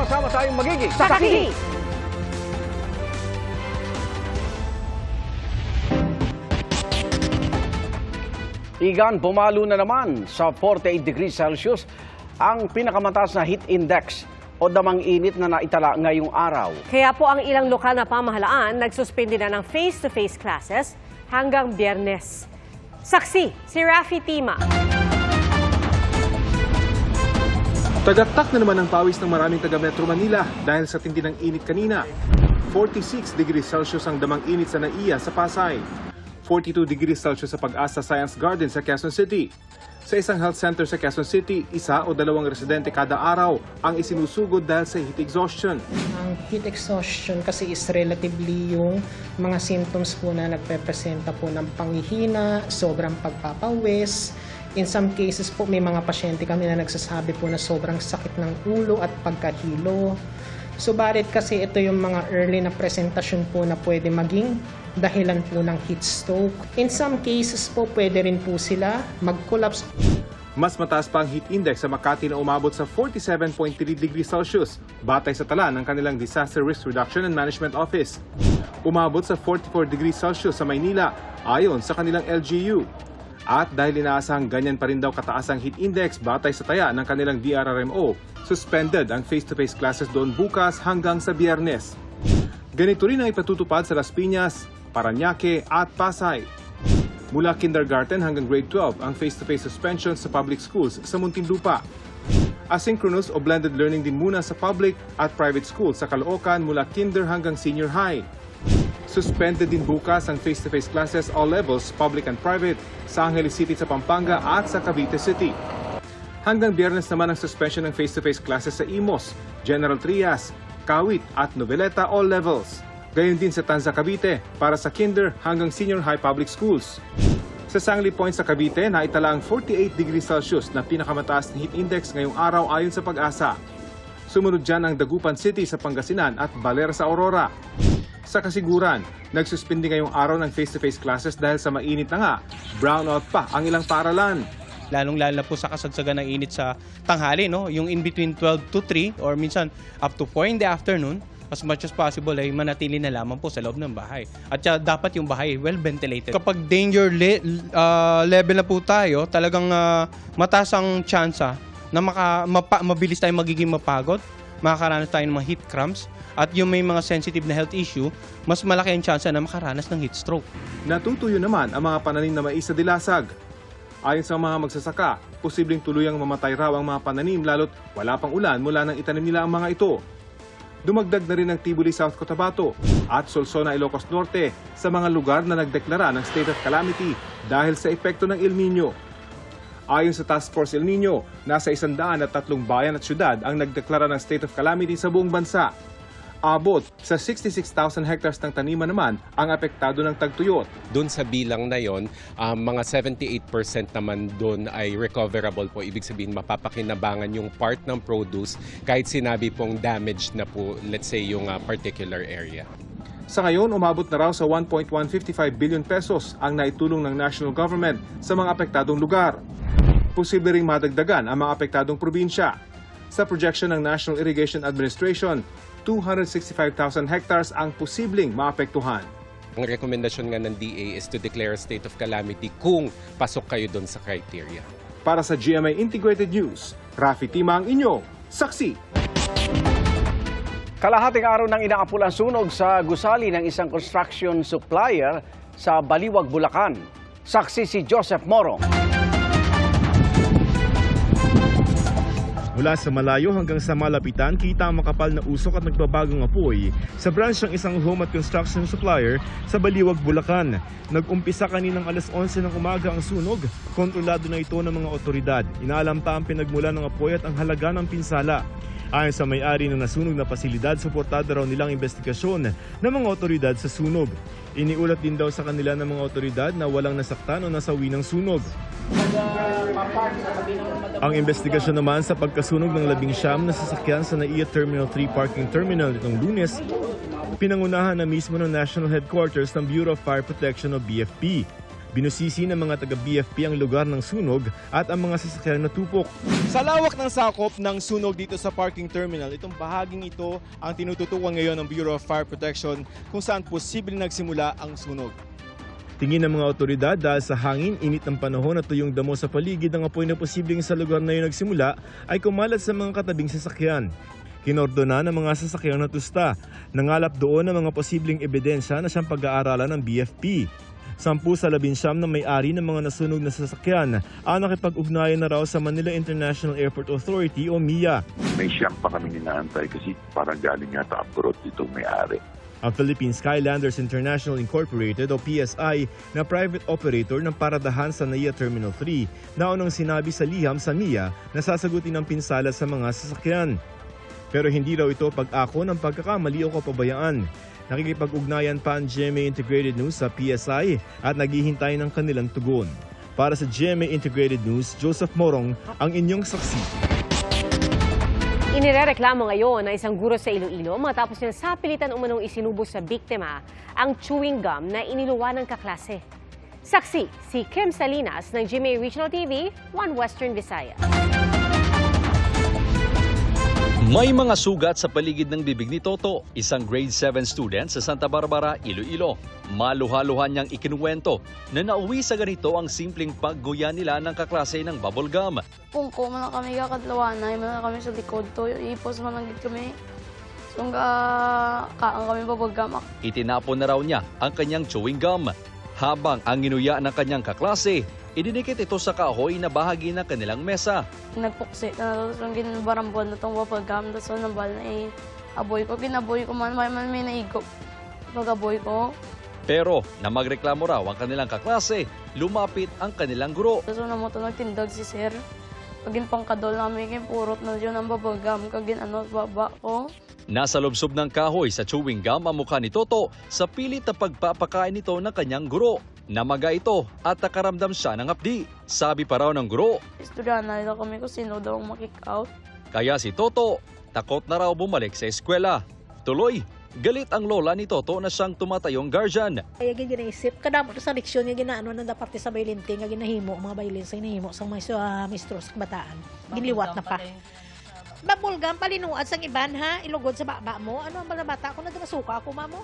sama-sama tayong magiging Saksi! Igan, bumalo na naman sa 48 degrees Celsius ang pinakamataas na heat index o damang init na naitala ngayong araw. Kaya po ang ilang lokal na pamahalaan nagsuspindi na ng face-to-face classes hanggang Biyernes. Saksi, si Rafi Tima. Tagaktak na naman ang pawis ng maraming taga Metro Manila dahil sa tindi ng init kanina. 46 degrees Celsius ang damang init sa Naiya sa Pasay. 42 degrees Celsius sa Pag-asa Science Garden sa Quezon City. Sa isang health center sa Quezon City, 1 o 2 residente kada araw ang isinusugod dahil sa heat exhaustion. Ang heat exhaustion kasi is relatively yung mga symptoms po na nagpepresenta po ng panghihina, sobrang pagpapawis. In some cases po may mga pasyente kami na nagsasabi po na sobrang sakit ng ulo at pagkahilo. Subalit kasi ito yung mga early na presentasyon po na pwede maging dahilan po ng heat stroke. In some cases po pwede rin po sila mag-collapse. Mas mataas pa ang heat index sa Makati na umabot sa 47.3 degrees Celsius batay sa tala ng kanilang Disaster Risk Reduction and Management Office. Umabot sa 44 degrees Celsius sa Maynila ayon sa kanilang LGU. At dahil inaasahang ganyan pa rin daw kataas ang heat index batay sa taya ng kanilang DRRMO, suspended ang face-to-face classes doon bukas hanggang sa Biyernes. Ganito rin ang ipatutupad sa Las Piñas, Parañaque at Pasay. Mula kindergarten hanggang grade 12 ang face-to-face suspension sa public schools sa Muntinlupa. Asynchronous o blended learning din muna sa public at private schools sa Caloocan mula kinder hanggang senior high. Suspended din bukas ang face-to-face classes all levels, public and private, sa Angeles City sa Pampanga at sa Cavite City. Hanggang Biyernes naman ang suspension ng face-to-face classes sa Imos, General Trias, Kawit at Noveleta all levels. Gayon din sa Tanza, Cavite para sa kinder hanggang senior high public schools. Sa Sangli Point sa Cavite, naitala ang 48 degrees Celsius na pinakamataas na heat index ngayong araw ayon sa Pag-asa. Sumunod dyan ang Dagupan City sa Pangasinan at Balera sa Aurora. Sa Kasiguran, nagsuspindi ngayong araw ng face-to-face classes dahil sa mainit na nga, brownout pa ang ilang paaralan. Lalong-lalo po sa kasagsagan ng init sa tanghali, no? Yung in between 12 to 3 or minsan up to 4 in the afternoon, as much as possible ay manatili na lamang po sa loob ng bahay. At dapat yung bahay well ventilated. Kapag danger level na po tayo, talagang mataas ang tsansa na mabilis tayong magiging mapagod, makakaranas tayo ng mga heat cramps, at yung may mga sensitive na health issue, mas malaki ang tsansa na makaranas ng heat stroke. Natutuyo naman ang mga pananim na mais sa dilasag. Ayon sa mga magsasaka, posibleng tuluyang mamatay raw ang mga pananim lalo't wala pang ulan mula nang itanim nila ang mga ito. Dumagdag na rin ang Tibuli, South Cotabato at Solsona, Ilocos Norte sa mga lugar na nagdeklara ng state of calamity dahil sa epekto ng El Nino. Ayon sa Task Force El Nino, nasa 103 bayan at syudad ang nagdeklara ng state of calamity sa buong bansa. Abot sa 66,000 hectares ng taniman naman ang apektado ng tagtuyot. Doon sa bilang na yon, mga 78% naman doon ay recoverable po. Ibig sabihin mapapakinabangan yung part ng produce kahit sinabi pong damaged na po, let's say, yung particular area. Sa ngayon, umabot na raw sa 1.155 billion pesos ang naitulong ng national government sa mga apektadong lugar. Posible ring madagdagan ang mga apektadong probinsya. Sa projection ng National Irrigation Administration, 265,000 hectares ang posibleng maapektuhan. Ang rekomendasyon nga ng DA is to declare a state of calamity kung pasok kayo doon sa criteria. Para sa GMA Integrated News, Rafi Tima ang inyong saksi. Kalahating araw nang inaapul ang sunog sa gusali ng isang construction supplier sa Baliwag, Bulacan. Saksi si Joseph Moro. Mula sa malayo hanggang sa malapitan, kita ang makapal na usok at nagbabagong apoy sa branch ng isang home at construction supplier sa Baliwag, Bulacan. Nag-umpisa kaninang alas 11 ng umaga ang sunog. Kontrolado na ito ng mga otoridad. Inaalam pa ang pinagmula ng apoy at ang halaga ng pinsala. Ayon sa may-ari ng nasunog na pasilidad, suportado raw nilang investigasyon ng mga otoridad sa sunog. Iniulat din daw sa kanila ng mga otoridad na walang nasaktan o nasawi ng sunog. Ang investigasyon naman sa pagkasunog ng 19 na sasakyan sa NAIA Terminal 3 Parking Terminal nitong Lunes, pinangunahan na mismo ng National Headquarters ng Bureau of Fire Protection o BFP. Binusisi ng mga taga-BFP ang lugar ng sunog at ang mga sasakyan na tupok. Sa lawak ng sakop ng sunog dito sa parking terminal, itong bahaging ito ang tinututukan ngayon ng Bureau of Fire Protection kung saan posibleng nagsimula ang sunog. Tingin ng mga otoridad dahil sa hangin, init ng panahon at tuyong damo sa paligid ng apoy na posibleng sa lugar na yun nagsimula ay kumalat sa mga katabing sasakyan. Kinordona ng mga sasakyang natusta. Nangalap doon ang mga posibleng ebidensya na siyang pag-aaralan ng BFP. 10 sa 19 na may-ari ng mga nasunog na sasakyan ang nakipag-ugnayan na raw sa Manila International Airport Authority o MIA. May siyang pa kami inaantay kasi parang galing nga sa abroad itong may-ari. Ang Philippine Skylanders International Incorporated o PSI na private operator ng paradahan sa NAIA Terminal 3 na unang sinabi sa liham sa MIA na sasagutin ang pinsala sa mga sasakyan. Pero hindi raw ito pag-ako ng pagkakamali o kapabayaan. Nakikipag-ugnayan pa ang GMA Integrated News sa PSI at naghihintay ng kanilang tugon. Para sa GMA Integrated News, Joseph Morong ang inyong saksi. Inirereklamo ngayon na isang guro sa Iloilo matapos niyang sapilitan umanong isinubo sa biktima ang chewing gum na iniluwa ng kaklase. Saksi si Kim Salinas ng GMA Regional TV, 1 Western Visayas. May mga sugat sa paligid ng bibig ni Toto, isang grade 7 student sa Santa Barbara, Iloilo. Maluha-luha niyang ikinuwento na nauwi sa ganito ang simpleng pagguya nila ng kaklase ng bubble gum. Kung ko man kami kakadlawanay, man kami sa likod to, ipos man lang kami. So kaang kami bubble gum. Itinapon na raw niya ang kanyang chewing gum. Habang ang ginuya ng kanyang kaklase, idinikit ito sa kahoy na bahagi ng kanilang mesa. Nagpuksit na tapos ang ginbarambon na itong bubble gum. Tapos nabal na aboy ko. Ginaboy ko man may naigop. Pag-aboy ko. Pero na magreklamo raw ang kanilang kaklase, lumapit ang kanilang guro. Tapos namoto nagtindag si sir. Kagin pangkadol namin kay purot na dyan ang bubble gum. Kagin baba ko. Nasa lubsob ng kahoy sa chewing gum ang mukha ni Toto sa pilit na pagpapakain nito ng kanyang guro. Namaga ito at nakaramdam siya ng hapdi. Sabi pa raw ng guro. Estudyana nila kami kung sino daw makick out. Kaya si Toto, takot na raw bumalik sa eskwela. Tuloy, galit ang lola ni Toto na siyang tumatayong guardian. Kaya ginaisip, kadamo sa leksyon nga ginaano na dapat sa baylinti nga ginahimo, mga baylin sa inahimo sa mga mistros kabataan. Ginliwat na pa. Babulgam, palinuad sang iban ha, ilugod sa baba mo. Ano ang bata ko na dumasuka ako, mamo?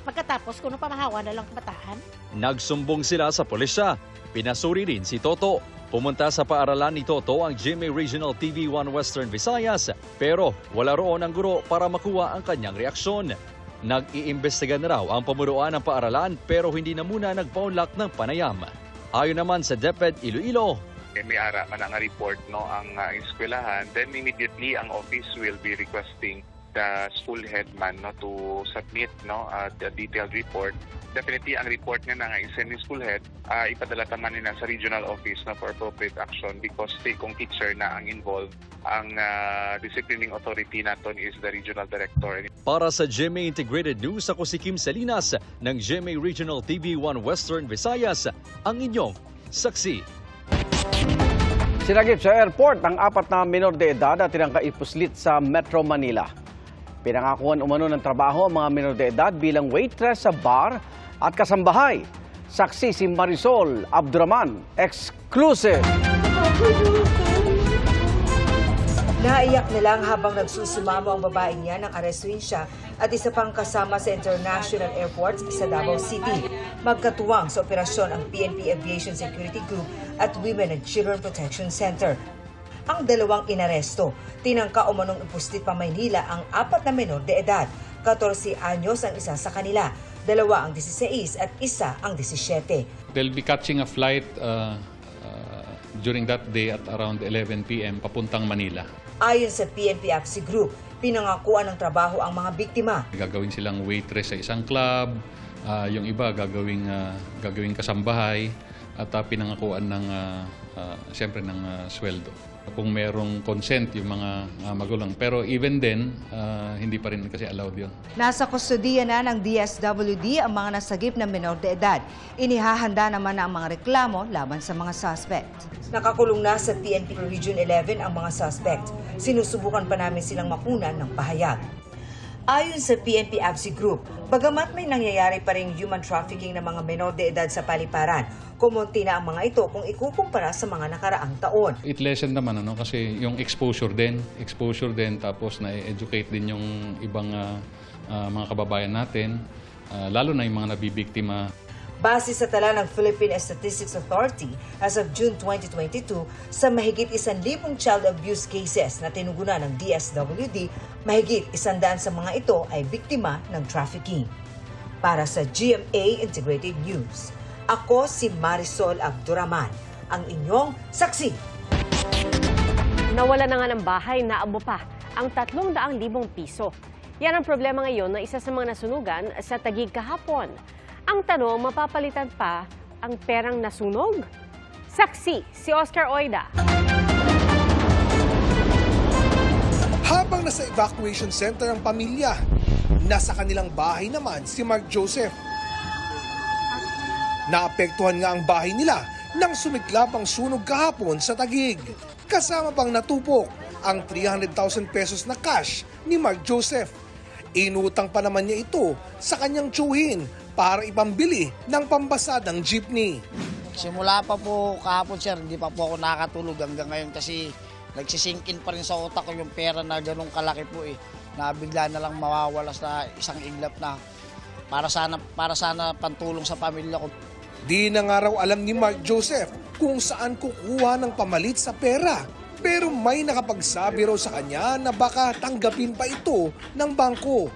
Pagkatapos, kung pamahawa na lang kabataan. Nagsumbong sila sa pulisya. Pinasuri rin si Toto. Pumunta sa paaralan ni Toto ang GMA Regional TV 1 Western Visayas. Pero wala roon ang guro para makuha ang kanyang reaksyon. Nag-iimbestiga na raw ang pamunuan ng paaralan pero hindi na muna nagpaunlak ng panayam. Ayon naman sa DepEd Iloilo, may ara man ang report ang eskwelahan, then immediately ang office will be requesting the school head man to submit the detailed report. Definitely ang report nga na i-send ni school head, ipadala taman nila sa regional office for appropriate action because kung teacher na ang involved, ang disciplining authority naton is the regional director. Para sa GMA Integrated News, ako si Kim Salinas ng GMA Regional TV 1 Western Visayas, ang inyong saksi. Sinagip sa airport ang 4 na menor de edad at tinangkaipuslit sa Metro Manila. Pinangakuan umano ng trabaho ang mga menor de edad bilang waitress sa bar at kasambahay. Saksi si Marisol Abduraman, exclusive. Naiyak nilang habang nagsusumamo ang babaeng niya nang arestuin siya at isa pang kasama sa International Airport sa Davao City. Magkatuwang sa operasyon ang PNP Aviation Security Group at Women and Children Protection Center. Ang dalawang inaresto, tinangka umanong ipuslit pa Maynila ang 4 na menor de edad. 14 anyos ang isa sa kanila, 2 ang 16 at isa ang 17. They'll be catching a flight during that day at around 11 p.m. papuntang Manila. Ayon sa PNP AFC Group, pinangakuan ng trabaho ang mga biktima. Gagawin silang waitress sa isang club, yung iba gagawing kasambahay at pinangakuan ng siyempre ng sweldo. Kung merong consent yung mga magulang. Pero even then, hindi pa rin kasi allowed yun. Nasa kustodiya na ng DSWD ang mga nasagip na menor de edad. Inihahanda naman na ang mga reklamo laban sa mga suspect. Nakakulong na sa PNP Region 11 ang mga suspect. Sinusubukan pa namin silang makunan ng pahayag. Ayon sa PNP AFC Group, bagamat may nangyayari pa ring human trafficking ng mga menor de edad sa paliparan, kumonti na ang mga ito kung ikukumpara sa mga nakaraang taon. It lessened naman kasi yung exposure din tapos na-educate din yung ibang mga kababayan natin, lalo na yung mga nabibiktima. Base sa tala ng Philippine Statistics Authority, as of June 2022, sa mahigit 1,000 child abuse cases na tinugunan ng DSWD, mahigit 100 sa mga ito ay biktima ng trafficking. Para sa GMA Integrated News, ako si Marisol Abduraman, ang inyong saksi. Nawala na nga ng bahay, naabo pa ang 300,000 piso. Yan ang problema ngayon ng isa sa mga nasunugan sa Taguig kahapon. Ang tanong, mapapalitan pa ang perang nasunog? Saksi, si Oscar Oida. Habang nasa evacuation center ang pamilya, nasa kanilang bahay naman si Mark Joseph. Naapektuhan nga ang bahay nila nang sumiklab ang sunog kahapon sa Taguig. Kasama pang natupok ang 300,000 pesos na cash ni Mark Joseph. Inutang pa naman niya ito sa kanyang tsuhin para ipambili ng pambasadang jeepney. Simula pa po kahapon sir, hindi pa po ako nakatulog hanggang ngayon kasi nagsisingkin pa rin sa utak ko yung pera na ganun kalaki po na bigla na lang mawawala sa isang iglap na para sana pantulong sa pamilya ko. Di na nga raw alam ni Mark Joseph kung saan kukuha ng pamalit sa pera. Pero may nakapagsabi raw sa kanya na baka tanggapin pa ito ng bangko.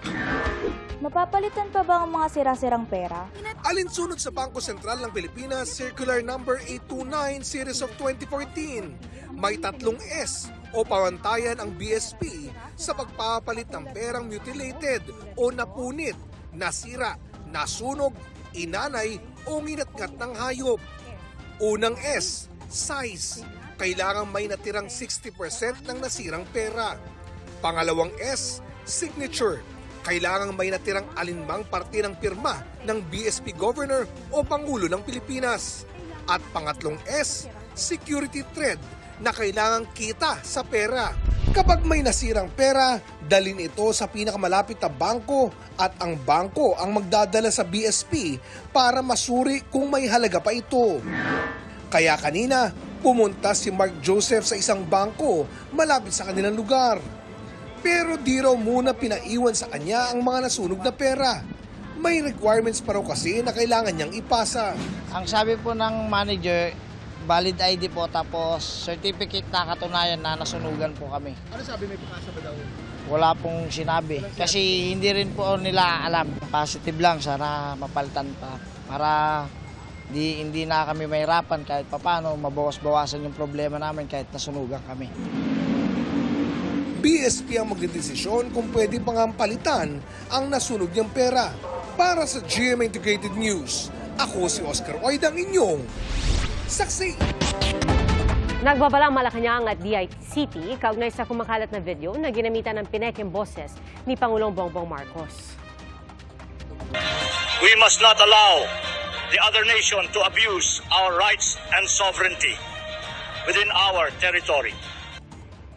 Mapapalitan pa ba ang mga sira-sirang pera? Alinsunod sa Bangko Sentral ng Pilipinas, Circular Number 829 Series of 2014, may 3 S o pamantayan ang BSP sa pagpapalit ng perang mutilated o napunit, nasira, nasunog, inanay o nginatngat ng hayop. Unang S, size. Kailangan may natirang 60% ng nasirang pera. Pangalawang S, signature. Kailangang may natirang alinmang parte ng pirma ng BSP Governor o Pangulo ng Pilipinas. At pangatlong S, security thread na kailangang kita sa pera. Kapag may nasirang pera, dalhin ito sa pinakamalapit na bangko at ang bangko ang magdadala sa BSP para masuri kung may halaga pa ito. Kaya kanina, pumunta si Mark Joseph sa isang bangko malapit sa kanilang lugar. Pero di raw muna pinaiwan sa kanya ang mga nasunog na pera. May requirements pa raw kasi na kailangan niyang ipasa. Ang sabi po ng manager, valid ID po tapos certificate na katunayan na nasunugan po kami. Ano sabi, may pagkasa ba daw? Wala pong sinabi kasi hindi rin po nila alam. Positive lang, sana mapalitan pa para hindi na kami mahirapan kahit papano mabawas-bawasan yung problema namin kahit nasunugan kami. BSP ang magdedesisyon kung pwede pang palitan ang nasunog niyang pera. Para sa GMA Integrated News, ako si Oscar Oida, ang inyong saksi. Nagbabalang Malacanang at DICT kaugnay sa kumakalat na video na ginamitan ng pinekeng boses ni Pangulong Bongbong Marcos. We must not allow the other nation to abuse our rights and sovereignty within our territory.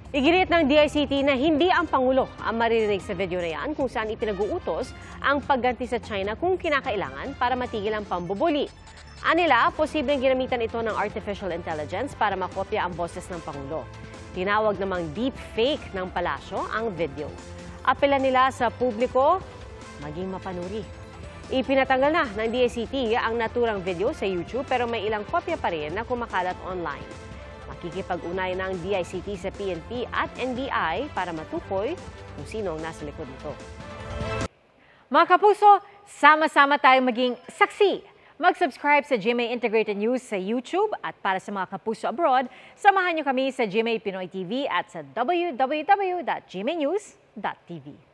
Iginiit ng DICT na hindi ang Pangulo ang maririnig sa video na yan kung saan ipinag-uutos ang pagganti sa China kung kinakailangan para matigil ang pambubuli. Anila, posibleng ginamitan ito ng artificial intelligence para makopya ang boses ng Pangulo. Tinawag namang deep fake ng palasyo ang video. Apela nila sa publiko, maging mapanuri. Ipinatanggal na ng DICT ang naturang video sa YouTube pero may ilang kopya pa rin na kumakalat online. Makikipag-ugnayan ng DICT sa PNP at NBI para matukoy kung sino ang nasa likod nito. Mga kapuso, sama-sama tayong maging saksi. Mag-subscribe sa GMA Integrated News sa YouTube at para sa mga kapuso abroad, samahan niyo kami sa GMA Pinoy TV at sa www.gmanews.tv.